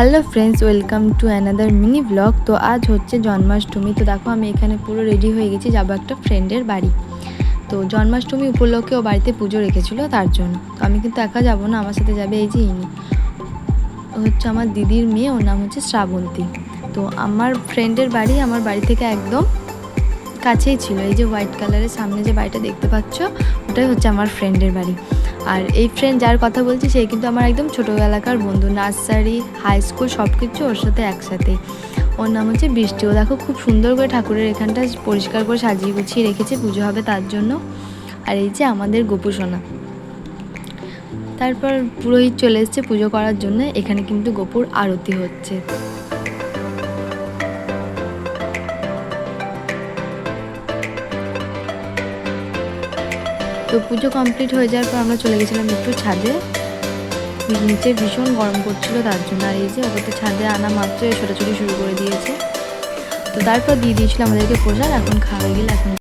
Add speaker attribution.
Speaker 1: Hello friends, welcome to another mini blog. তো আজ হচ্ছে জন্মাষ্টমী। তো দেখো আমি এখানে পুরো রেডি হয়ে গেছি, যাবো একটা ফ্রেন্ডের বাড়ি। তো জন্মাষ্টমী উপলক্ষে ও বাড়িতে পুজো রেখেছিল, তার জন্য। তো আমি কিন্তু একা যাবো না, আমার সাথে যাবে এই যে ইনি, ও হচ্ছে আমার দিদির মেয়ে, ওর নাম হচ্ছে শ্রাবন্তী। তো আমার ফ্রেন্ডের বাড়ি আমার বাড়ি থেকে একদম কাছেই ছিল। এই যে হোয়াইট কালারের সামনে যে বাড়িটা দেখতে পাচ্ছ, ওটাই হচ্ছে আমার ফ্রেন্ডের বাড়ি। আর এই ফ্রেন্ড যার কথা বলছি, সে কিন্তু আমার একদম ছোটোবেলাকার বন্ধু, নার্সারি হাই স্কুল সব কিছু ওর সাথে একসাথে। ওর নাম হচ্ছে বৃষ্টি। ও দেখো খুব সুন্দর করে ঠাকুরের এখানটা পরিষ্কার করে সাজিয়ে গুছিয়ে রেখেছে, পুজো হবে তার জন্য। আর এই যে আমাদের গোপু সোনা। তারপর পুরোহিত চলে এসছে পুজো করার জন্য। এখানে কিন্তু গোপুর আরতি হচ্ছে। তো পুজো কমপ্লিট হয়ে যাওয়ার পর আমরা চলে গেছিলাম একটু ছাদে। নিচে ভীষণ গরম করছিল তার জন্য। আর এই যে ওকে ছাদে আনা মাত্র ছোটাছুটি শুরু করে দিয়েছে। তো তারপর দিয়ে দিয়েছিল আমাদেরকে প্রসাদ। এখন খাওয়া গেলে এখন